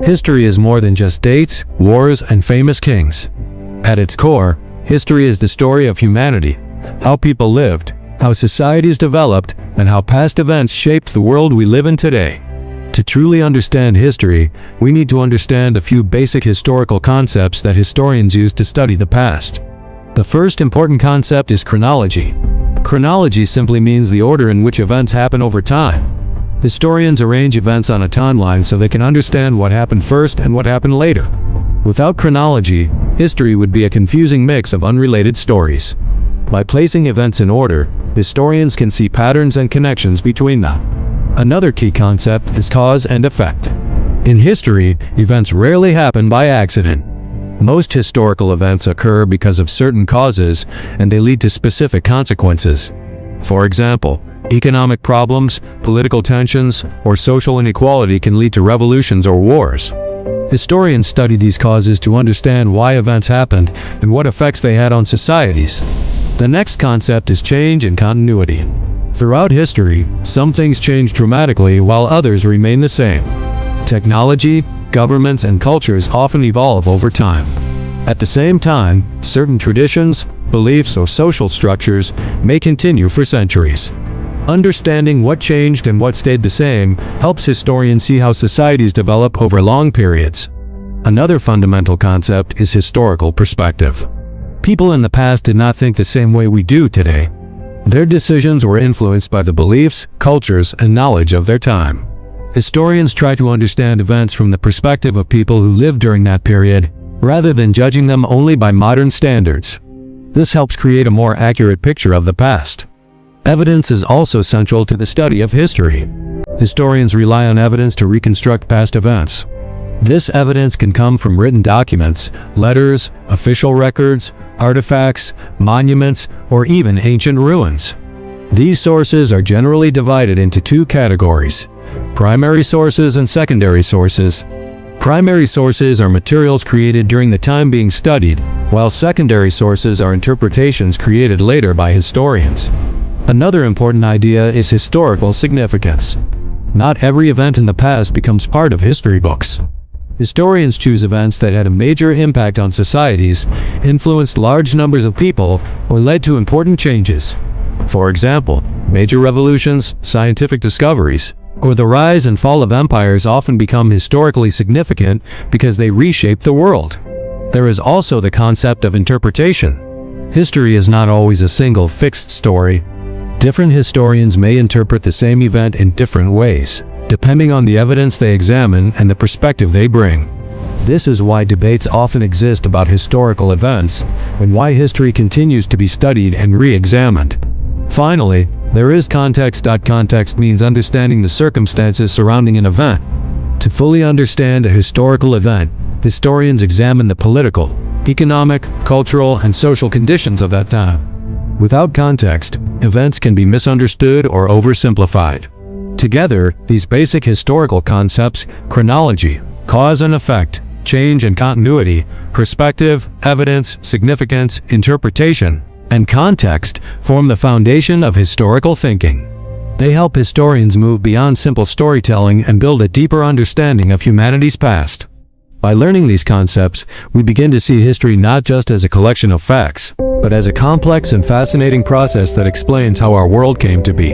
History is more than just dates, wars, and famous kings. At its core, history is the story of humanity, how people lived, how societies developed, and how past events shaped the world we live in today. To truly understand history, we need to understand a few basic historical concepts that historians use to study the past. The first important concept is chronology. Chronology simply means the order in which events happen over time. Historians arrange events on a timeline so they can understand what happened first and what happened later. Without chronology, history would be a confusing mix of unrelated stories. By placing events in order, historians can see patterns and connections between them. Another key concept is cause and effect. In history, events rarely happen by accident. Most historical events occur because of certain causes, and they lead to specific consequences. For example, economic problems, political tensions, or social inequality can lead to revolutions or wars. Historians study these causes to understand why events happened and what effects they had on societies. The next concept is change and continuity. Throughout history, some things change dramatically while others remain the same. Technology, governments, and cultures often evolve over time. At the same time, certain traditions, beliefs, or social structures may continue for centuries. Understanding what changed and what stayed the same helps historians see how societies develop over long periods. Another fundamental concept is historical perspective. People in the past did not think the same way we do today. Their decisions were influenced by the beliefs, cultures, and knowledge of their time. Historians try to understand events from the perspective of people who lived during that period, rather than judging them only by modern standards. This helps create a more accurate picture of the past. Evidence is also central to the study of history. Historians rely on evidence to reconstruct past events. This evidence can come from written documents, letters, official records, artifacts, monuments, or even ancient ruins. These sources are generally divided into two categories: primary sources and secondary sources. Primary sources are materials created during the time being studied, while secondary sources are interpretations created later by historians. Another important idea is historical significance. Not every event in the past becomes part of history books. Historians choose events that had a major impact on societies, influenced large numbers of people, or led to important changes. For example, major revolutions, scientific discoveries, or the rise and fall of empires often become historically significant because they reshape the world. There is also the concept of interpretation. History is not always a single fixed story. Different historians may interpret the same event in different ways, depending on the evidence they examine and the perspective they bring. This is why debates often exist about historical events, and why history continues to be studied and re-examined. Finally, there is context. Context means understanding the circumstances surrounding an event. To fully understand a historical event, historians examine the political, economic, cultural, and social conditions of that time. Without context, events can be misunderstood or oversimplified. Together, these basic historical concepts, chronology, cause and effect, change and continuity, perspective, evidence, significance, interpretation, and context, form the foundation of historical thinking. They help historians move beyond simple storytelling and build a deeper understanding of humanity's past. By learning these concepts, we begin to see history not just as a collection of facts, but as a complex and fascinating process that explains how our world came to be.